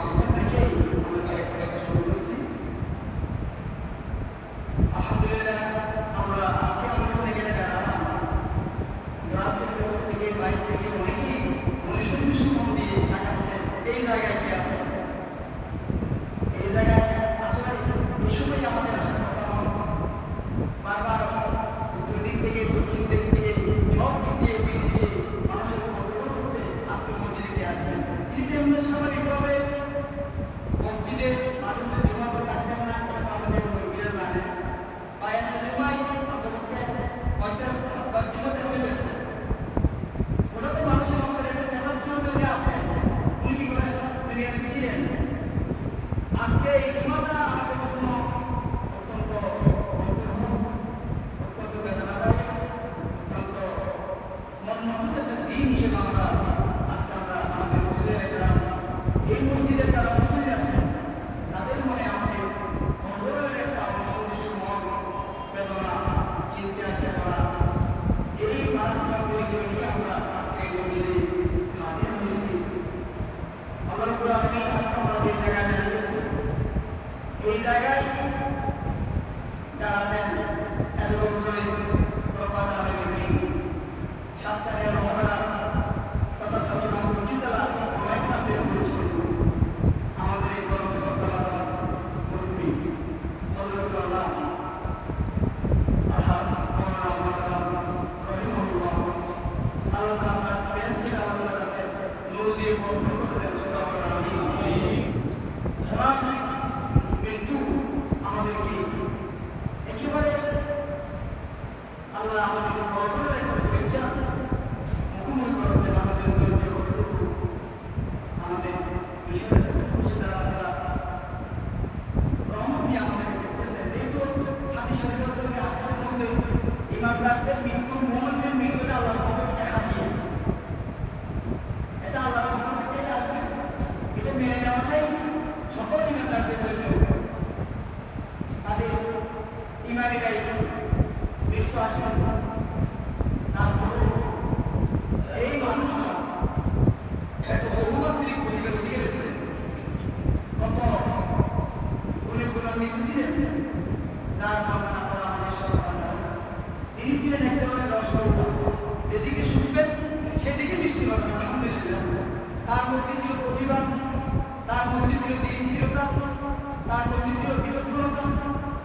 Amen. জন্য স্বাভাবিকভাবে মসজিদে মানুষের জমা তো থাকতেন না, আমাদের মুরব্বীরা জানে বা একটা জমাই অন্তপক্ষে হয়তো জমাতে হয়ে যেত। ওটা তো মানুষের অন্তরে একটা সেটাপ ছিল, উনি আসেন, উনি কি করেন দুনিয়াতে ছিলেন। আজকে এই জমাটা আমাদের জন্য অত্যন্ত অত্যন্ত বেদনাদায়ক, অত্যন্ত মর্মান্তিক একটা দিন হিসেবে আমরা আজকে আমাদের মুসলিমেরা এই মসজিদের যারা মুসলিম আছেন তাদের মনে আমাদের অন্তরের একটা অংশ মন বেদনা চিন্তা আসতে পারা, এই মারাত্মক দিনগুলো নিয়ে আমরা আজকে এই মন্দিরে হাজির হয়েছি। আল্লাহ রাব্বুল আলামিন আজকে আমরা এই জায়গায় নিয়ে গেছি, এই জায়গায় যারা দেন এত বছরে প্রপাত আলমী সাতটানের মহারা তথা চট্টগ্রাম মসজিদলা অনেক নামে পরিচিত আমাদের এই গরম সরকার মুরব্বী হযরতুল্লাহ আলহাজ মাওলানা রহিমাহুল্লাহ, আল্লাহ তাআলা বেশ থেকে আমাদের কাছে নূর দিয়ে বরকত করে দেন। কিন্তু আমাদেরকে একেবারে আল্লাহ আমাদেরকে বরকতের একটা পরীক্ষা মুখোমুখি করেছেন। আমাদের আমাদের বিষয়ের রহমত দিয়ে আমাদেরকে দেখতেছেন। যেহেতু হাদিস শরীফের হাদিসের মধ্যে ইমানদারদের মৃত্যু, মুমিনদের মৃত্যুটা আল্লাহর পক্ষ থেকে দেখা দিয়ে, এটা আল্লাহর পক্ষ থেকে আসবে, এটা মেনে নেওয়াটাই সকল ইমানদারদের জন্য তাদের ইমানি দায়িত্ব, বিশ্বাস। তারপরে এই মানুষরা একটা বহুমাত্রিক ভূমিকা দিয়ে গেছিলেন, কত গুণান্বিত ছিলেন, যার বর্ণনা করা আমাদের সরকার। তিনি ছিলেন এক ধরনের রসগোল্লা, যেদিকে শুনবেন সেদিকে দৃষ্টি পাবেন। আলহামদুলিল্লাহ, তার মধ্যে ছিল প্রতিভা, তার মধ্যে ছিল দৃঢ়তা, তার মধ্যে ছিল বিচক্ষণতা,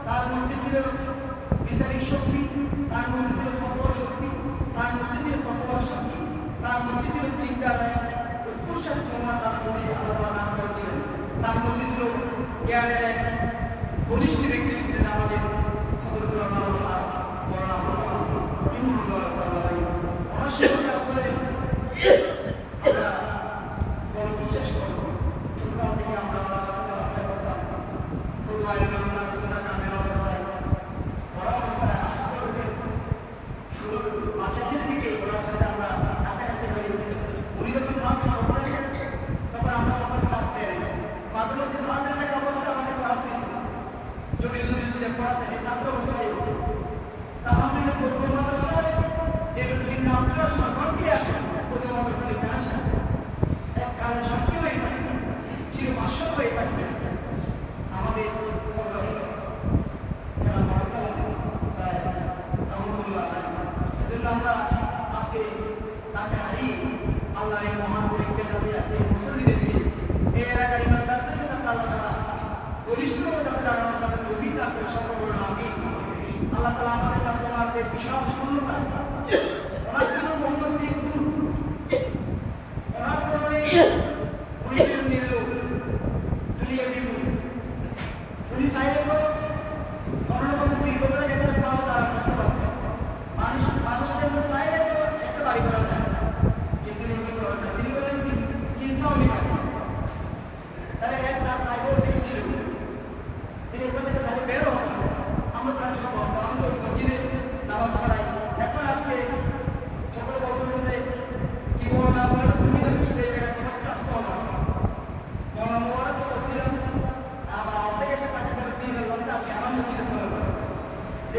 তার মধ্যে ছিল বিচারিক শক্তি, তার মধ্যে ছিল ফতোয়া শক্তি, তার মধ্যে ছিল তপোয়ার শক্তি, তার মধ্যে ছিল চিন্তালয় উৎকর্ষার ক্ষমতা, তার মধ্যে আলাদা নাম করেছিলেন। তার মধ্যে ছিল জ্ঞানের এক বলিষ্ঠ ব্যক্তি ছিলেন আমাদের হযরতুল্লাহ মাওলানা আসলে আমরা বড় বিশেষ করব। ছোটবেলা থেকে আমরা আমার সাথে চলাফেরা করতাম, ফুটবল পড়া অবস্থায় আসলে শুরু শেষের দিকে ওনার সাথে আমরা কাছাকাছি হয়েছি। উনি যখন তখন আমরা তখন ক্লাস 10 মাঝে মধ্যে ফাঁদের থাকা অবস্থায় আমাদের ক্লাস নিত, যদি পড়াতেন এই ছাত্র অবস্থায়। আলহামদুলিল্লাহ পূর্ব মাদ্রাসায় যে নামটা সর্বাঙ্গে আসেন, পূর্ব মাদ্রাসা লিখে আসেন, এক কারণ সক্রিয় হয়ে থাকবেন, চির বাস্য হয়ে থাকবেন আমাদের আমরা আজকে তাকে হারিয়ে আল্লাহর এই মহান পরীক্ষা যাবে এই মুসল্লিদেরকে, এই এলাকার ইমানদারদেরকে তাকে আল্লাহ তাআলা বলিষ্ঠভাবে তাকে দাঁড়ানো, তাদের গভীর তাকে সফল করুন। আমি আল্লাহ তাআলা আমাদের কাছে ওনাদের বিশাল শূন্যতা, ওনার ছিল বহুমাত্রিক গুণ, ওনার কারণে উনি নিল দুনিয়া বিপুল। উনি চাইলে তো 15 বছর 20 বছরের একটা পাও তারা করতে পারতেন। মানুষকে আমরা চাইলে তো একটা বাড়ি করা যায়, কিন্তু তিনি বলেন চিন্তাও নেই। তাহলে তার তাকেও তিনি ছিলেন, তিনি এখান থেকে চাইলে বেরো হতো না। আমরা প্রায় সব ভাবতাম, আমি তো মসজিদে নামাজ পড়াই। এখন আজকে সকলে বলতে যে কি বলো না বলো, তুমি না কি এই জায়গায় তোমার রাস্তা হলো মোরা তো করছিলাম, আমার অর্ধেক এসে টাকা ফেরত দিয়ে ফেললাম, আজকে আমার মসজিদে চলে যাবে।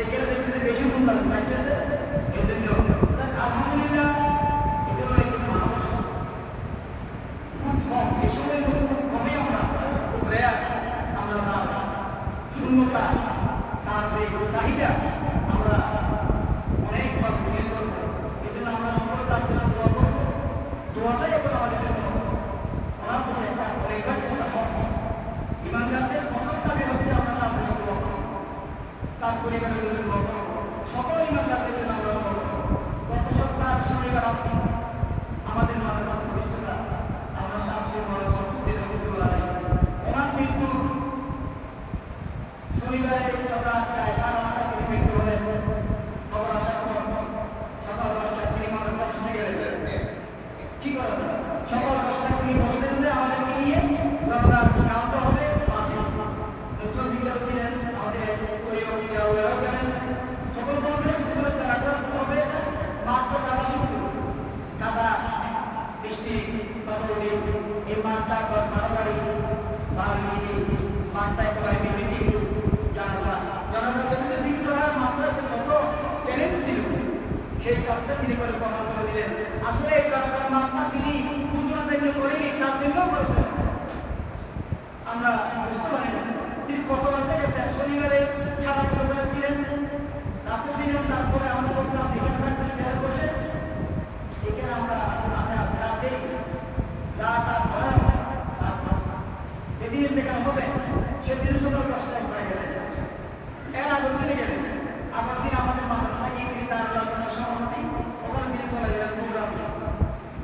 এখানে দেখছি যে বেশি সুন্দর লাগতেছে, এই জন্য আলহামদুলিল্লাহ। এগুলো একটু মানুষ খুব কম, এই সময়ের মধ্যে খুব কমই আমরা খুব রেয়ার আমরা তার শূন্যতা, তার যে চাহিদা আমরা অনেকবার ফিল করবো। এই জন্য আমরা সকলে তার জন্য দোয়া করবো। দোয়াটাই এখন আমাদের জন্য ওনার জন্য একটা অনেকবার একটা হক। ইমানদারদের প্রথম দাবি হচ্ছে আমরা তার জন্য দোয়া করবো, তার পরিবারের জন্য দোয়া করবো, সকল ইমানদারদের জন্য আমরা দোয়া করবো। গত সপ্তাহ শনিবার আসলাম আমাদের মাদ্রাসার প্রতিষ্ঠাতা আমরা শাস্ত্রী মারামারি মাঠটা একেবারে ভেঙে দিয়ে জানাজা জমিতে বিক্রি করার মাত্রাতে কত চ্যালেঞ্জ ছিল, সেই কাজটা তিনি করে প্রমাণ করে দিলেন। আসলে এই জানাজার মাঠটা তিনি পুজোর জন্য করেনি, তার জন্যও করেছেন। আমরা বুঝতে পারি না তিনি কত রাতে গেছেন। শনিবারে সারা করে ছিলেন, রাতে ছিলেন, তারপরে আমাদের বলতে আপনি এখানে থাকবেন, চেয়ারে বসে এখানে আমরা আসে মাঠে আসে রাতে যা তার ঘরে আছে যেদিন ইন্তেকাল হবে সেদিন সকাল 10টায় হয়ে গেলেন। এর আগের দিনে গেলেন, আগের দিন আমাদের মাদ্রাসায় গিয়ে তিনি তার আলোচনার সভাপতি, ওখানে তিনি চলে গেলেন প্রোগ্রাম।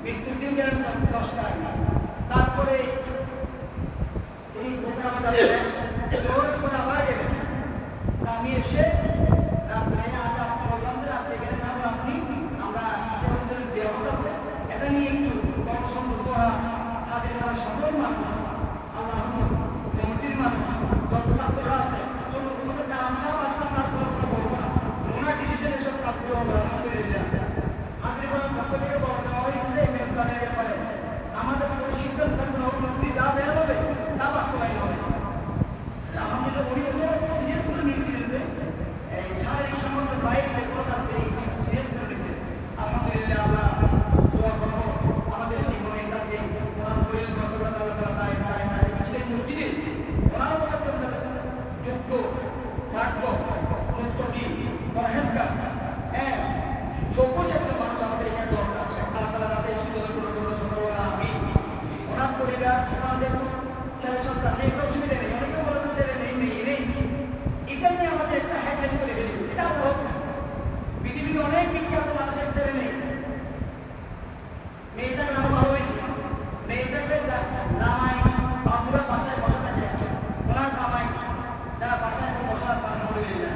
মৃত্যুর দিন গেলেন 10টায়। তারপরে তিনি প্রোগ্রামে যাচ্ছেন, জোরের করে আবার গেলেন। আমি এসে রাত্রে আগে আপনি বললাম যে রাত্রে গেলেন, তারপর আপনি আমরা জিয়ারত আছে এটা নিয়ে একটু গণসংযোগ করা, হাজির করা সকল মানুষ, আল্লাহ কমিটির মানুষ, যত ছাত্ররা আছে কোনো কালাম সাহেব আসলে তার পড়াশোনা করবো না, ওনার ডিসিশন এসব কাজগুলো হবে। আলহামদুলিল্লাহ হাজির করার পক্ষ থেকে বলা দেওয়া হয়েছে যে এই মেজবানের ব্যাপারে আমাদের কোনো সিদ্ধান্ত কোনো উন্নতি যা বের হবে তা বাস্তবায়ন হবে। আলহামদুলিল্লাহ উনি সিরিয়াস করে নিয়েছিলেন যে এই শারীরিক সম্বন্ধের বাইরে যে কোনো কাজ তিনি সিরিয়াস করে নিতেন। আলহামদুলিল্লাহ আমরা দোয়া করবো আমাদের জীবনে তাকে ওনার শরীর ছিলেন মসজিদে ওনার মতো যোগ্য ভাগ্য মুত্তাকি পরহেজগার চৌকস একটা মানুষ আমাদের এখানে দরকার। আল্লাহ তাআলা তাদের সুযোগ করে ছোটবেলা আমি ওনার পরিবার আমাদের ছেলে সন্তান নেই, কোনো অসুবিধা নেই। অনেকে বলে ছেলে নেই নেই এটা নিয়ে আমাদের একটা হ্যাকলেট করে ফেলি, এটা হোক পৃথিবীতে অনেক বিখ্যাত মানুষের ছেলে নেই, মেয়েটা আরো ভালো হয়েছে। মেয়েটাকে জামাই বাবুরা বাসায় বসে থাকে, ওনার জামাই যারা বাসায় বসা আছে আলহামদুলিল্লাহ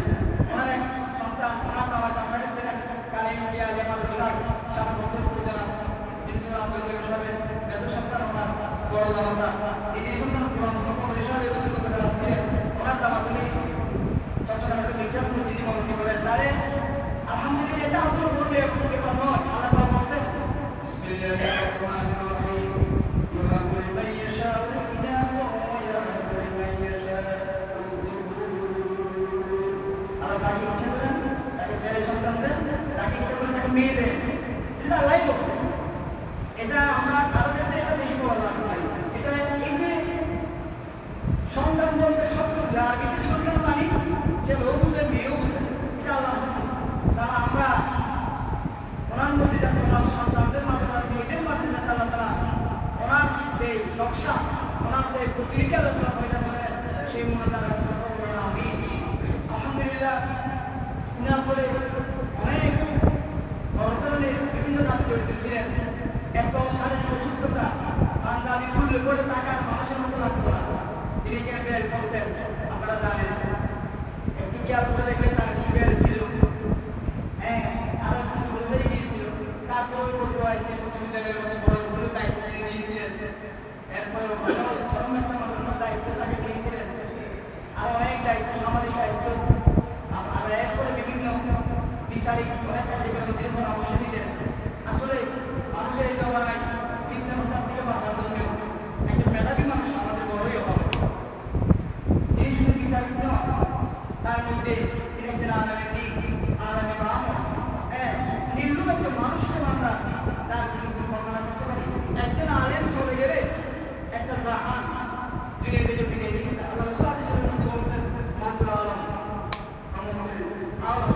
ওনার এক সন্তান, ওনার জামাই আপনাকে ছিলেন কালে ইন্ডিয়া মাদ্রাসার সারা বন্ধ করে দেওয়া প্রিন্সিপাল আব্দুল সাহেবের এত সন্তান ওনার বড় জামাতা তিনি সন্তান হিসাবে অভিজ্ঞতা আসছিলেন। ওনার জামাতুনি চট্টগ্রামের মির্জাপুর তিনি মন্ত্রী করেন। তারে আলহামদুলিল্লাহ এটা আসলে কোনো ব্যাপার নয়। আল্লাহ তাআলা বলছেন বিসমিল্লাহির রহমানির রহিম ইউহাবু লিমান ইয়াশাউ ইনাসা ওয়া ইয়াহবু লিমান ইয়াশাউ। আল্লাহ তাকে ইচ্ছা করেন তাকে ছেলে সন্তান দেন, তাকে ইচ্ছা করেন তাকে মেয়ে দেন। এটা আল্লাহই বলছেন। এটা আমরা কারো ক্ষেত্রে এটা বেশি বলা যাবে না। এটা এই যে সন্তান বলতে শব্দ আর এটি সন্তান মানে ছেলেও বুঝে মেয়েও বুঝে, এটা আল্লাহ। তারা আমরা ওনার মধ্যে যাতে ওনার সন্তানদের মাধ্যমে মেয়েদের মাধ্যমে যাতে আল্লাহ তারা ওনার যে নকশা ওনার যে প্রতিনিধি আল্লাহ তারা পয়দা করেন সেই মনে তারা আমি আলহামদুলিল্লাহ উনি আসলে অনেক ধরনের বিভিন্ন কাজে জড়িত ছিলেন। এত শারীরিক অসুস্থতা বান্দাবি খুললে করে টাকার মানুষের মতো লাগতো না। তিনি কেন বের করতেন আপনারা জানেন, একটু খেয়াল করে দেখলে তার বের ছিল, আরো একটু বলতেই গিয়েছিল। তারপরে বলতে হয়েছে উচ্চ বিদ্যালয়ের মতো বড় স্কুলের দায়িত্ব তিনি নিয়েছিলেন। এরপরে শ্রম একটা মাদ্রাসার দায়িত্ব তাকে দিয়েছিলেন, আর অনেক দায়িত্ব, সামাজিক দায়িত্ব। আর এরপরে বিভিন্ন বিচারিক অনেক কার্যক্রমে তিনি পরামর্শ দিতেন। আসলে মানুষের এই জমানায় ফিতনা ফাসাদ থেকে বাঁচার জন্য একটা মেধাবী মানুষ আমাদের বড়ই অভাব। তিনি শুধু বিচারিক নয়, তার মধ্যে তিনি একজন আলামে দিক, আলামে মামুন, নির্লুম একটা মানুষ হিসেবে আমরা তার বর্ণনা করতে পারি। একজন আলেম চলে গেলে একটা জাহান দুনিয়া থেকে বিদায় দিয়েছে। আল্লাহ রাসূল হাদিসের মধ্যে বলছেন মানতুল আলম আলম,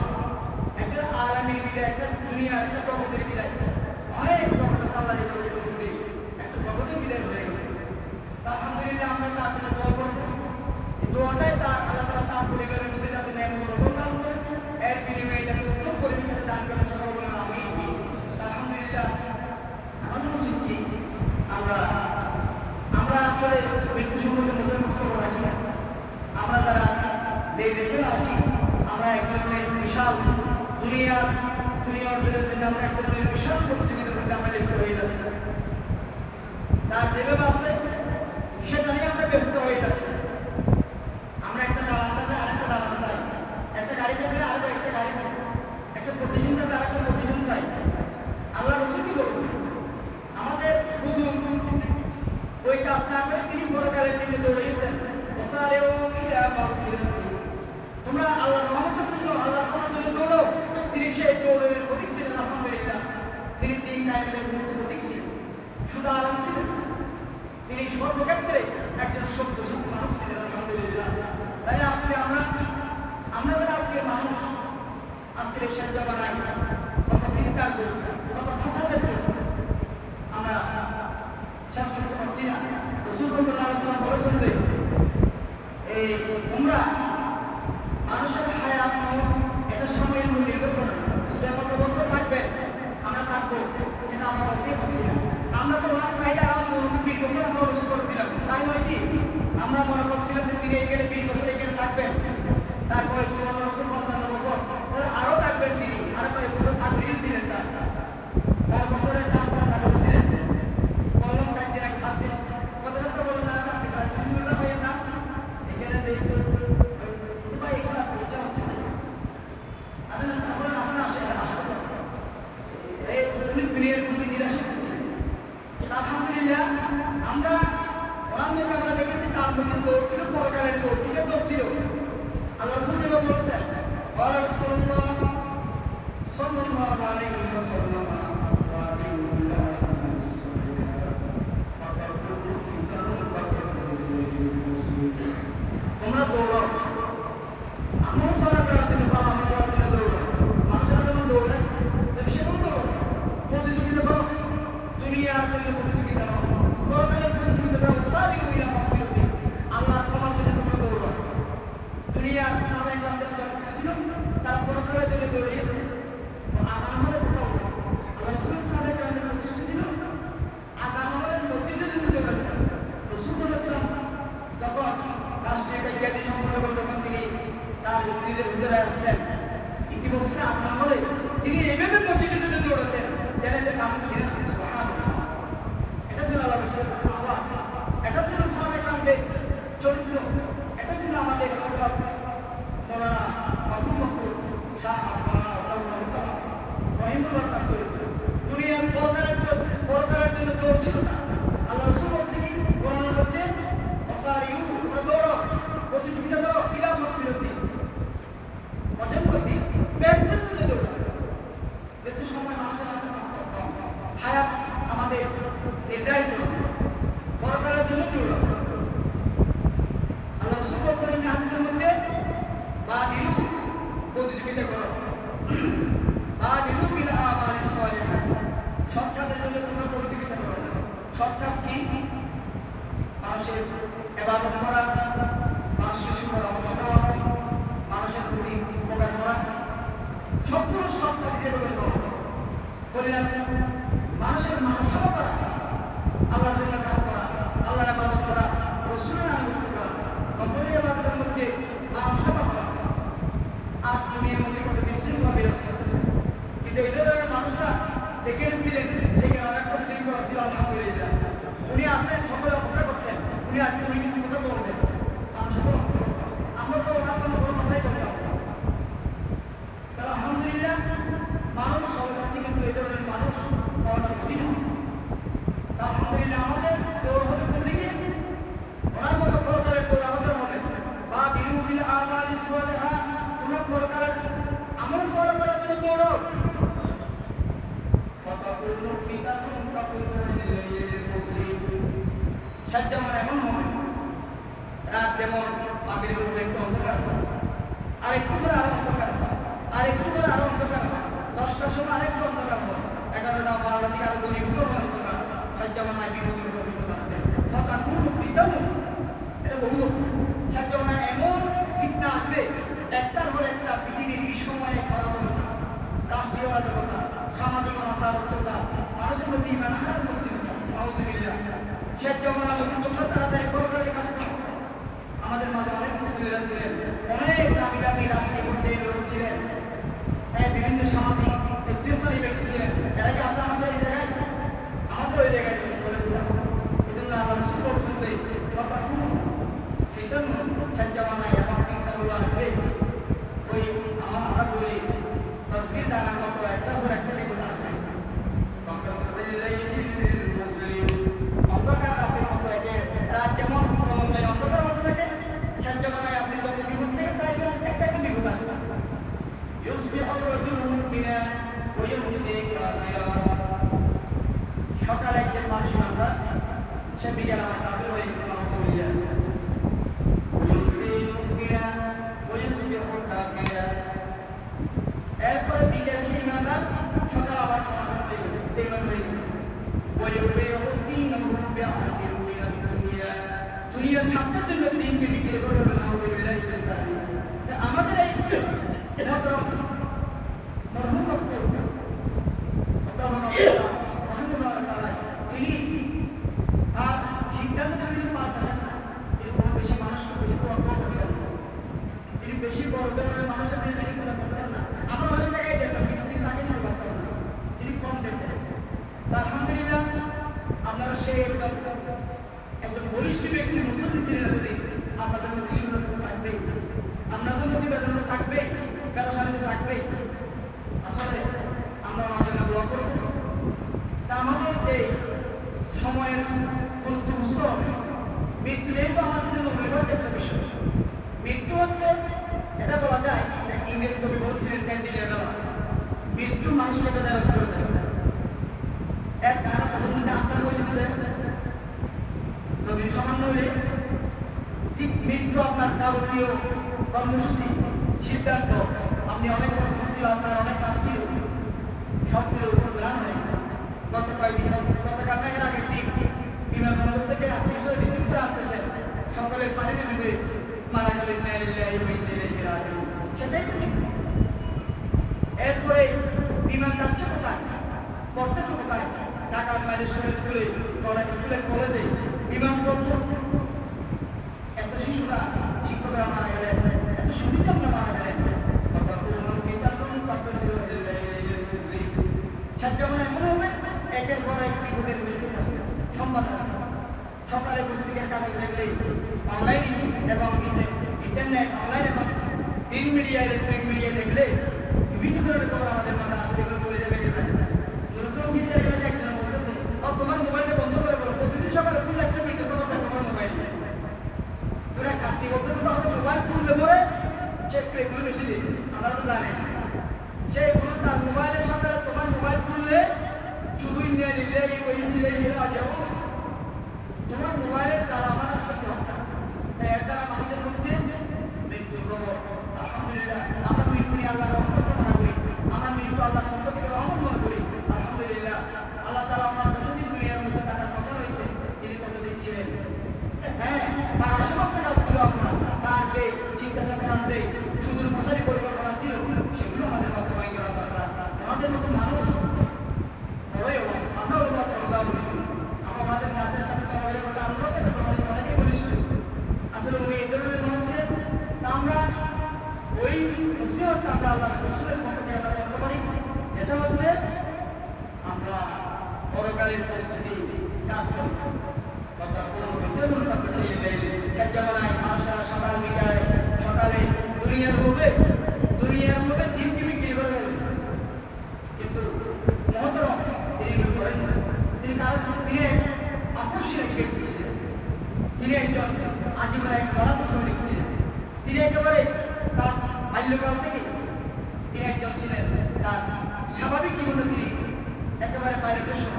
একটা আলামের বিদায়, একটা দুনিয়ার একটা জগতের বিদায়। অনেক জগতে সাল্লাহ একটা জগতের বিদায় হয়ে গেল। আলহামদুলিল্লাহ আমরা তার জন্য দোয়া করবো। দোয়াটাই তার আল্লাহ তাআলা তার পরিবারের মধ্যে যাতে নেমন্তন্ন দান করেন, এর বিনিময়ে যাতে উত্তম পরিবেশে দান করেন, সকল বলেন আমিন। আলহামদুলিল্লাহ আমাদের উচিত কি আমরা আসলে মৃত্যু সম্পর্কে মোটেই মুস্তফা রাখি না। আমরা যারা আছি যে যেখানে আসি আমরা এক ধরনের বিশাল দুনিয়া অর্জনের জন্য আমরা এক ধরনের বিশাল প্রতিযোগিতার মধ্যে আমরা লিপ্ত হয়ে যাচ্ছি। তার যেভাবে আছে সেটা নিয়ে আমরা ব্যস্ত হয়ে যাচ্ছি। আমরা একটা দালান থাকলে আরেকটা দালান চাই, একটা গাড়ি থাকলে আরো একটা গাড়ি চাই, একটা প্রতিষ্ঠান থাকলে আরেকটা প্রতিষ্ঠান চাই। আল্লাহ রাসূল কি বলেছে? আমাদের ওই কাজ না করে তিনি পরকালের দিকে দৌড়িয়েছেন ওসারেও ইলা মাগফিরাতিন তোমরা আল্লাহর রহমতের জন্য আল্লাহর ক্ষমার জন্য দৌড়ো তিনি সেই দৌড়ের প্রতীক ছিলেন আলহামদুলিল্লাহ তিনি দিন কায়েমের মূল প্রতীক ছিলেন শুধু আলম ছিলেন তিনি সর্বক্ষেত্রে একজন সত্যসাচী মানুষ ছিলেন আলহামদুলিল্লাহ তাই আজকে আমরা যারা আজকে মানুষ আজকের এই সাহায্য বানাই কত ফিতনার জন্য কত ফাসাদের জন্য আমরা শেষ করতে পারছি না রাসূল সাল্লাল্লাহু আলাইহি ওয়াসাল্লাম বলেছেন যে এই তোমরা মানুষের হায়াত এটা সময়ের মূল্য নির্ভর করে যে কত বছর থাকবে আমরা থাকবো এটা আমরা বলতে পারছি না আমরা তো ওনার চাহিদা আর 20 বছর আমরা অনুভব করছিলাম তাই নয় কি আমরা মনে করছিলাম যে তিনি এখানে 20 বছর এখানে থাকবেন তারপরে 54 বছর 55 বছর আরো থাকবেন তিনি আরো কয়েক বছর থাকলেই ছিলেন তার বছরের কাম ছিলেন বললাম 4 দিন আগে 5 দিন কত সপ্তাহ বললেন না আপনি আলহামদুলিল্লাহ ভাইয়া না এখানে দেখতে ভাই এগুলো পৌঁছা হচ্ছে আমরা আসে আসলে এই প্রিয়ের প্রতি নিরাশা করছি আলহামদুলিল্লাহ আমরা ওনাদেরকে আমরা দেখেছি তার মধ্যে দৌড় ছিল পরকালের দৌড় কিসের দৌড় ছিল আল্লাহ রাসূল যেভাবে বলেছেন ওয়া রাসূলুল্লাহ সাল্লাল্লাহু আলাইহি ওয়াসাল্লাম তোমরা দৌড়ো আমরা সারা করার জন্য বা আমরা করার জন্য দৌড়ো মানুষেরা যেমন দৌড়ায় তুমি সেরকম দৌড়ো প্রতিযোগিতা করো দুনিয়ার জন্য প্রতিযোগিতা করো পরকালের প্রতিযোগিতা করো সারি ইলা মাগফিরাতি আল্লাহর ক্ষমার জন্য তোমরা দৌড়ো দুনিয়ার সাহাবায়ে কেরামদের চরিত্র ছিল তারা পরকালের জন্য দৌড়িয়েছে আগান হলে কোথাও আল্লাহ রাসূল সাহাবায়ে কেরামদের বৈশিষ্ট্য ছিল আগান হলে মসজিদের জন্য দৌড়াতেন রাসূল সাল্লাল্লাহু আলাইহি ওয়াসাল্লাম যখন রাষ্ট্রীয় কার্যাদি সম্পন্ন করে যখন তিনি তার স্ত্রীদের উদ্ধারে আসতেন ইতিমধ্যে আগান হলে তিনি এইভাবে মসজিদের জন্য দৌড়াতেন যেন এদের কাম ছিলেন সুবহানাল্লাহ এটা ছিল আল্লাহ রাসূলের আহ্বান এটা ছিল সাহাবায়ে কেরামদের চরিত্র এটা ছিল আমাদের হযরত মাওলানা মাহবুব মকবুল শাহ রহিমুল্লাহ তার চরিত্র দুনিয়ার পরকালের জন্য দৌড় ছিল না আল্লাহ রাসূল বলছেন কি কোরআনের মধ্যে ওয়াসারিউ তোমরা দৌড়ো প্রতিযোগিতা করো ইলা মাগফিরাতি অর্জন করতে বেহেশতের জন্য দৌড়ো যেহেতু সময় মানুষের হাতে কম হায়াত আমাদের নির্ধারিত পরকালের জন্য দৌড়ো আল্লাহ রাসূল বলছেন এই হাদিসের মধ্যে বাদিরু প্রতিযোগিতা করো বাদিরু বিল আমালিস সালিহা সৎ কাজের জন্য তোমরা প্রতিযোগিতা করো সৎ কাজ কি মানুষের ইবাদত করা মানুষের সেবার অংশ নেওয়া মানুষের প্রতি উপকার করা সবগুলো সৎ কাজ যেভাবে বললাম মানুষের মানুষ সেবা করা আল্লাহর জন্য কাজ করা আল্লাহর ইবাদত করা রাসূলের আনুগত্য করা সকলের ইবাদতের মধ্যে মানুষ সেবা করা আজ দুনিয়ার মধ্যে কত বিশৃঙ্খলা বিরাজ করতেছে কিন্তু এই ধরনের মানুষরা যেখানে ছিলেন সেখানে অনেকটা শৃঙ্খলা ছিল আলহামদুলিল্লাহ উনি আসেন সকলে অপেক্ষা করতেন উনি কিছু কথা বলতেন আমরা তো ওনার সামনে কোনো কথাই বলতাম তাহলে আলহামদুলিল্লাহ মানুষ সব যাচ্ছে কিন্তু এই ধরনের মানুষ পাওয়াটা কঠিন আলহামদুলিল্লাহ আমাদের দৌড় হবে কোন দিকে ওনার মতো পরকালের দৌড় আমাদের হবে বা বিরু বিল আমালিস সালিহা তোমরা পরকালের আমল সালিহ করার জন্য দৌড়ো ফাতাকুনু ফিতাতুন তাকুনু লিল মুসলিম সাজ্জা মানে এমন হবে রাত যেমন মাগরিবের উপরে একটু অন্ধকার আর একটু করে আরো অন্ধকার আর একটু করে আরো অন্ধকার 10টার সময় আরেকটু অন্ধকার হয় 11টা 12টা দিকে আরো গরিবগুলো হয় অন্ধকার সাজ্জা মানে বিপদের উপর বিপদ আসবে ফাতাকুনু ফিতাতুন এটা বহু বছর সাজ্জা মানে এমন ফিতনা আসবে একটার পর একটা পৃথিবীর বিশ্বময় অরাজকতা রাষ্ট্রীয় অরাজকতা সামাজিক অনাচার অত্যাচার মানুষের মধ্যে ইমান হারার মধ্যে আউযুবিল্লাহ শেষ জমানা তোমরা তাড়াতাড়ি পরকালের কাজ করো আমাদের মাঝে অনেক মুসলিমরা ছিলেন অনেক দামি দামি রাষ্ট্রীয় পর্যায়ের লোক ছিলেন বিভিন্ন সামাজিক নেতৃস্থানীয় ব্যক্তি ছিলেন এরা কি আসলে আমাদের এই জায়গায় আমাদের ওই জায়গায় চলে যেতে হবে হয়ে গেছে মাউসুলিয়া ويمسي مؤمنا ويصبح كافرا এরপরে বিকেল সেই ইমানদার সকাল আবার বেঈমান হয়ে গেছে দুনিয়ার স্বার্থের জন্য দিনকে বিক্রি করে আমাদের এই মরহুম তিনি তার সিদ্ধান্ত থেকে তিনি পাল্টান না। তিনি কোনো বেশি মানুষকে বেশি তিনি বেশি বড় মানুষের দিন বেশি পূজা করতেন না। আমরা অনেক জায়গায় দেখতাম কিন্তু তিনি তাকে নিতে পারতাম না, তিনি কম দেখতেন। আলহামদুলিল্লাহ আপনারা সেই একজন বলিষ্ঠ ব্যক্তি মুসলিম ছিলেন যদি আপনাদের মধ্যে শূন্যতা থাকবে, আপনাদের মধ্যে বেদনা থাকবে, পেরেশানিতে থাকবে। আসলে আমরা আমাদের দোয়া করব। তা আমাদের এই সময়ের গুরুত্ব বুঝতে হবে। মৃত্যু যেহেতু আমাদের জন্য অনিবার্য একটা বিষয়। মৃত্যু হচ্ছে এটা বলা যায়, ইংরেজ কবি বলছিলেন মৃত্যু মানুষকে বেদারত করে দেয়। এক ধারা কাছের মধ্যে আপনার হয়ে যেতে দেয় নবীন সামান্য হইলে ঠিক মৃত্যু আপনার যাবতীয় কর্মসূচি সিদ্ধান্ত আপনি অনেক কর্ম ছিল, আপনার অনেক কাজ ছিল, সবগুলো প্ল্যান হয়ে গেছে। গত কয়েকদিন গতকাল এর আগের দিন বিমানবন্দর থেকে আত্মীয় রিসিভ করে আনতেছেন, সকালের পানিতে ডুবে মারা গেলেন। সেটাই তো ঠিক। এরপরে বিমান যাচ্ছে কোথায়, পড়তেছে কোথায়? ঢাকার মাইলস্টোন স্কুলে, স্কুলের কলেজে বিমান পড়তো। এত শিশুরা শিক্ষকরা মারা গেলেন, এত সুবিধারা মারা গেলেন। যেমন এমন হবে একের পর এক বিপদের মেসেজ আসবে, সংবাদ সকালে পত্রিকার কাগজ দেখলে, অনলাইন এবং ইন্টারনেট, অনলাইন এবং প্রিন্ট মিডিয়া, ইলেকট্রনিক মিডিয়া দেখলে বিভিন্ন ধরনের খবর আমাদের মনে আসলে বলে যাবে। একজন বলতেছে তোমার মোবাইলটা বন্ধ করে বলো, প্রতিদিন সকালে খুললে একটা মৃত্যু খবর তোমার মোবাইল ওরা খাতি বলতেছে হয়তো মোবাইল খুললে পরে সে একটু এগুলো বেশি দিই, আমরা তো জানি সে এগুলো তার মোবাইলের সকালে তোমার মোবাইল খুললে শুধু ইন্ডিয়া নিলে তোমার মোবাইলের দ্বারা আমার আসক্তি হচ্ছে, তাই এর দ্বারা মানুষের মধ্যে মৃত্যুর খবর। আলহামদুলিল্লাহ আমরা মৃত্যু নিয়ে আল্লাহ রহমত কামনা করি, আমরা মৃত্যু আল্লাহর পক্ষ থেকে রহমত মনে করি। আলহামদুলিল্লাহ আল্লাহ তাআলা আমার যতদিন দুনিয়ার মধ্যে থাকার কথা রয়েছে তিনি ততদিন ছিলেন। হ্যাঁ, তার অসমাপ্ত কাজগুলো আপনার, তার যে চিন্তা চেতনাতে সুদূর প্রসারী পরিকল্পনা ছিল সেগুলো আমাদের বাস্তবায়ন করা দরকার। আমাদের মতো মানুষ আমরা আমাদের কাছের সাথে অনেকেই বলিস আসলে উনি এই ধরনের মানুষ ছিলেন। তা আমরা ওই নসিহতটা আমরা আল্লাহ রসুলের পক্ষ থেকে আমরা করতে পারি, এটা হচ্ছে আমরা পরকালের প্রস্তুতি কাজ করি। মানুষেরা সকাল বিকালে সকালে দুনিয়ার লোভে দিনকে বিক্রি করে ফেলবে, কিন্তু মহতরম তিনি এগুলো করেন না। তিনি আকর্ষণীয় এক ব্যক্তি ছিলেন, তিনি একজন আজীবন এক পরামর্শক ছিলেন। তিনি একেবারে তার বাল্যকাল থেকে তিনি একজন ছিলেন, তার স্বাভাবিক জীবনে তিনি একেবারে বাইরে পেশন,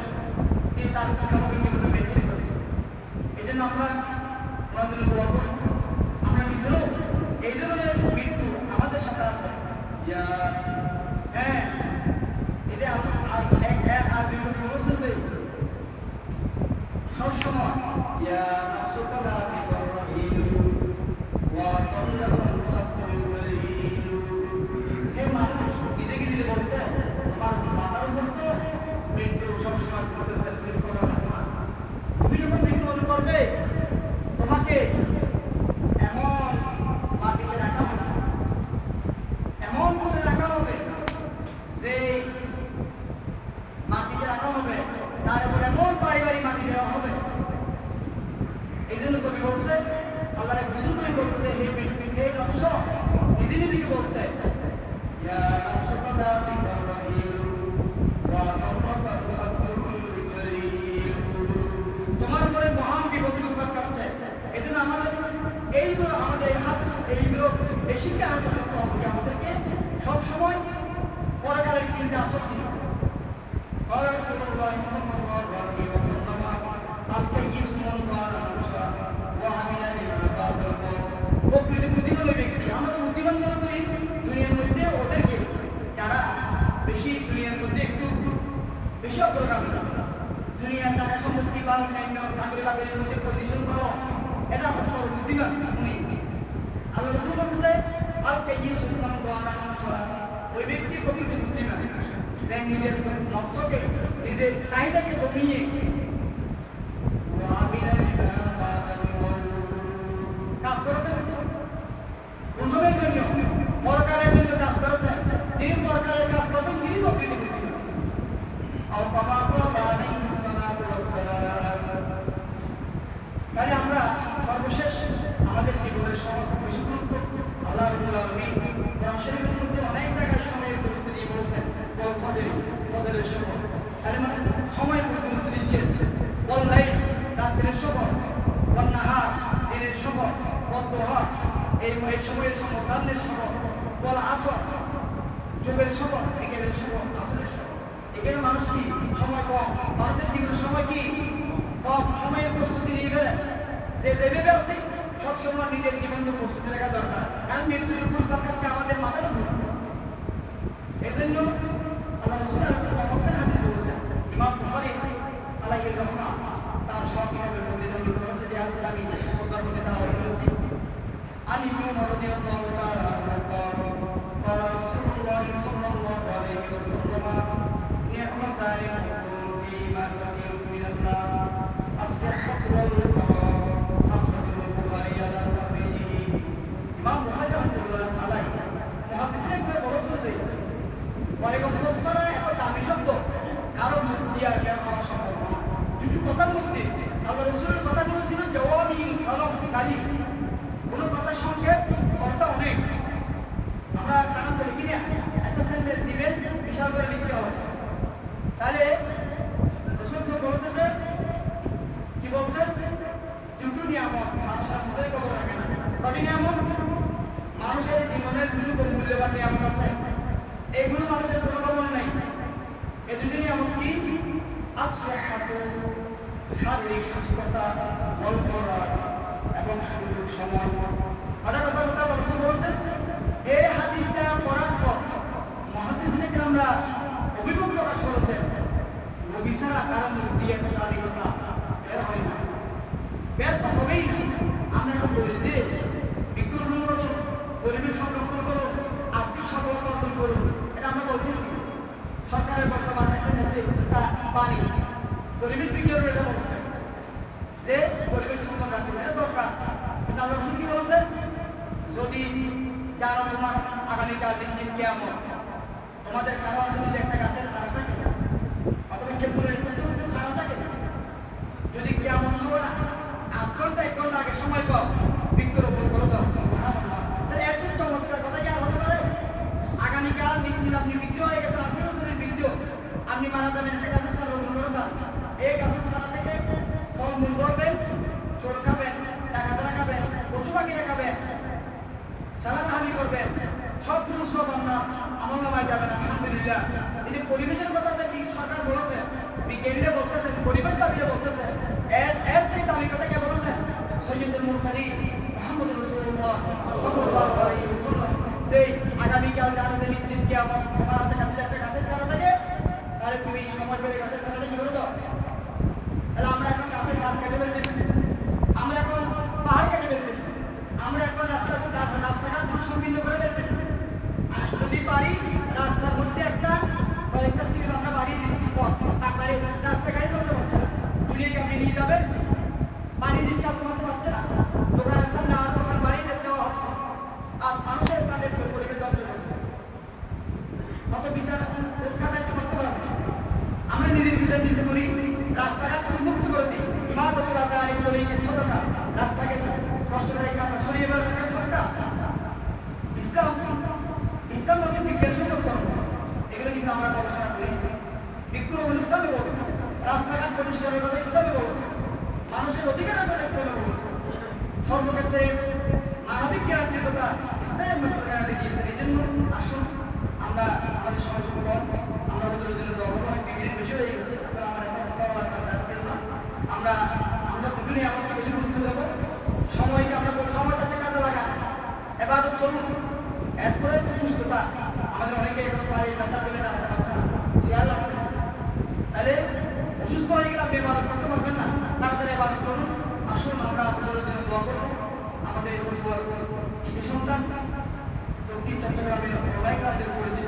তিনি তার স্বাভাবিক জীবনে মেনটেন করেছেন। এই জন্য আমরা আমাদের দোয়া করি, আমরা নিজেরও এই ধরনের মৃত্যু আমাদের সাথে আছে। হ্যাঁ, এতে আর বিভিন্ন বলছেন যে সবসময় মানুষ নিজেকে নিজে বলছে তোমার মাথার উপর তো মৃত্যু সবসময় করতেছে, তুমি যখন মৃত্যুবরণ করবে তোমাকে এমন মাটিতে রাখা হবে, এমন করে রাখা হবে যে মাটিতে রাখা হবে, তার উপর এমন বাড়ি বাড়ি মাটি দেওয়া হবে। এই জন্য কবি বলছে, আল্লাহ বুঝুন করে বলছে হে নফস নিজে নিজেকে বলছে তোমার উপরে মহান বিপদ কাটছে। এই জন্য আমাদের এইগুলো এই শিক্ষা হাসিল করতে হবে, আমাদেরকে সবসময় পরকালের চিন্তা আসক্তি না। قال رسول الله صلى الله عليه وسلم الكيس من قال ওই ব্যক্তি প্রকৃত বুদ্ধিমান, যে নিজের নকশকে নিজের চাহিদাকে কমিয়ে কাজ করেছেন কোন সময়ের জন্য, পরকালের জন্য কাজ করেছেন। যিনি পরকালের কাজ করবেন তিনি প্রকৃত বুদ্ধিমান। তাহলে আমরা সর্বশেষ আমাদের জীবনের সময় বেশি গুরুত্ব আল্লাহ রাব্বুল আলামিন কোরআন শরীফের মধ্যে অনেক জায়গায় সময়ের গুরুত্ব দিয়ে বলেছেন। ফজরের সময়, তাহলে মানে সময় গুরুত্ব দিচ্ছেন। বল নাই রাত্রের সময়, বল নাহার দিনের সময়, বল দোহা এই সময়ের সময়, কান্নের সময়, বল আসর যুগের সময়, বিকেলের সময়, আসরের সময়। এখানে মানুষ কি সময় কম, মানুষের জীবনের সময় কি কম, সময়ের প্রস্তুতি নিয়ে ফেলে। যে যেভাবে আছে সবসময় নিজের জীবনকে প্রস্তুতি রাখা দরকার, কারণ মৃত্যুর উপর দরকার আমাদের মাথার উপর। এর জন্য আল্লাহ রাসূল একটা চমৎকার হাদিস বলেছেন, ইমাম বুখারী আলাইহির রহমাহ তার সহিহের মধ্যে নবী বলেছেন, যে হাদিসটা আমি সুন্দর করে তাওয়াজ করেছি। আন ইবনে উমর রাদিয়াল্লাহু তাআলা আনহু قال رسول الله صلى الله عليه وسلم نعمتان مغبون فيهما كثير من الناس الصحة والفراغ أخرجه البخاري على تخريجه ইমাম বুখারী রাহমাতুল্লাহ আলাইহি মুহাদ্দিসিন একবার বলেছেন যে ওয়ালাইকুম আসসালাম এত দামি শব্দ কারো মুখ দিয়ে আর বের করা সম্ভব না। দুটো কথার মধ্যে আল্লাহ রাসূলের কথাগুলো ছিল জওয়ামিল কালাম কালিম, কোনো কথার সঙ্গে অর্থ অনেক। আমরা সাধারণত লিখি না, একটা সেন্টেন্স দিবেন বিশাল করে লিখতে হবে। তাহলে রাসূল বলতে যে কি বলছেন, দুটো নিয়ামত মানুষের মধ্যে খবর রাখে না। কটি নিয়ামত? মানুষের জীবনের দুটো মূল্যবান নিয়ামত আছে, এইগুলো মানুষের কোনো খবর নেই। এই দুটো নিয়ামত কি? আসসাহাতু শারীরিক সুস্থতা, ওয়াল ফরাগ এবং সুযোগ সময়। এটা কথা রাসূল বলেছেন। এই হাদিসটা পড়ার পর মুহাদ্দিসিনে কেরামরা অভিমত প্রকাশ করেছেন, নবী ছাড়া কারো মুখ দিয়ে একটা দামি কথা বের হয় না, বের তো হবেই না। আমরা এখন বলি যে বৃক্ষরোপণ করুন, পরিবেশ সংরক্ষণ করুন, আর্থিক সফলতা অর্জন করুন, এটা আমরা বলতেছি। সরকারের বর্তমান একটা মেসেজ বাণী পরিবেশ বিজ্ঞান এটা বলছে যে পরিবেশ সংরক্ষণ রাখতে এটা দরকার। কিন্তু আল্লাহ রাসূল কি বলেছেন, যদি যারা তোমার আগামীকাল নিশ্চিত কিয়ামত, তোমাদের কারো যদি একটা গাছের ছাড়া থাকে অথবা খেপুরের ছোট্ট ছাড়া থাকে, যদি কিয়ামত হবে না 8 ঘন্টা 1 ঘন্টা আগে সময় পাও, বৃক্ষরোপণ করে দাও। তাহলে এর চেয়ে চমৎকার কথা কি আর হতে পারে? আগামীকাল নিশ্চিত আপনি বৃদ্ধ হয়ে গেছেন, 80 বছরের বৃদ্ধ, আপনি মারা যাবেন, একটা গাছের ছাড়া রোপণ করে দাও। এই গাছের ছাড়া থেকে ফলমূল ধরবেন, ছোট খাবেন, টাকা তারা খাবেন, পশু পাখিরা খাবেন, সালামি করবেন, সবগুলো সব আপনার আমল নামায় যাবেন। আলহামদুলিল্লাহ। এই যে পরিবেশের কথা সরকার বলেছেন, বিজ্ঞানীরা বলতেছেন, পরিবেশবাদীরা বলতেছেন, এর সেই দামি কথা কে বলেছেন? সৈয়দুল মুরসালিন মুহাম্মদ রাসূলুল্লাহ সাল্লাল্লাহু আলাইহি ওয়াসাল্লাম। সেই আগামীকাল জানাতে নিশ্চিত কিয়ামত, তোমার হাতে কাছে একটা গাছের চারা থাকে, তাহলে তুমি সময় পেলে গাছের চারাটা কি করে দাও। তাহলে আমরা এখন গাছের গাছ কেটে ফেলতেছি, আমরা এখন পাহাড় কেটে ফেলতেছি, আমরা এখন রাস্তাঘাট সংকীর্ণ করে ফেলতেছি। যদি পারি রাস্তার মধ্যে কয়েকটা সিট আমরা বাড়িয়ে দিচ্ছি, তারপরে রাস্তা গাড়ি চলতে পারছে না, দুনিয়াকে আপনি নিয়ে যাবেন, পানি ডিস্টার্ব করতে পারছে না, দোকানের সামনে আর দোকান বাড়িয়ে দেওয়া হচ্ছে। আজ মানুষের তাদের পরিবেশ দর্শন করছে, কত বিচার কলকাতায় করতে পারবে। আমরা নিজের বিচার নিজে করি, রাস্তাঘাট উন্মুক্ত করে দিই, ইমাদতুল আযানি তরিকে সদকা, রাস্তাকে কষ্ট করে কাজ সরিয়ে বেড়ানো সরকার। ইসলাম নতুন বিজ্ঞানসম্মত ধর্ম, এগুলো কিন্তু আমরা গবেষণা করি। বৃক্ষরোপণ ইসলামে বলছে, রাস্তাঘাট পরিষ্কারের কথা ইসলামে বলছে, মানুষের অধিকারের কথা ইসলামে বলছে। সর্বক্ষেত্রে মানবিক জ্ঞানটা ইসলামের মাত্র জ্ঞানটা দিয়েছেন। এই জন্য আসুন আমরা আমাদের সমাজ আমরা অনেক বিজ্ঞানের বেশি হয়ে গেছে, আসলে আমার একটা কথা বলার দরকার ছিল না। আমরা দুজনেই আমাদের বেশি গুরুত্ব দেবো, সময়কে আমরা সময়টাকে কাজে লাগান, ইবাদত করুন। এরপরে সুস্থতা, আমাদের অনেকে এখন পায়ে ব্যথা পেলে না পারছে না, শেয়ার লাগতেছে। তাহলে অসুস্থ হয়ে গেলে আপনি ইবাদত করতে পারবেন না, তাড়াতাড়ি ইবাদত করুন। আসুন আমরা আপনাদের জন্য দোয়া করব। আমাদের এই পরিবার কৃতি সন্তান দক্ষিণ চট্টগ্রামের অনেক রাজ্যের পরিচিত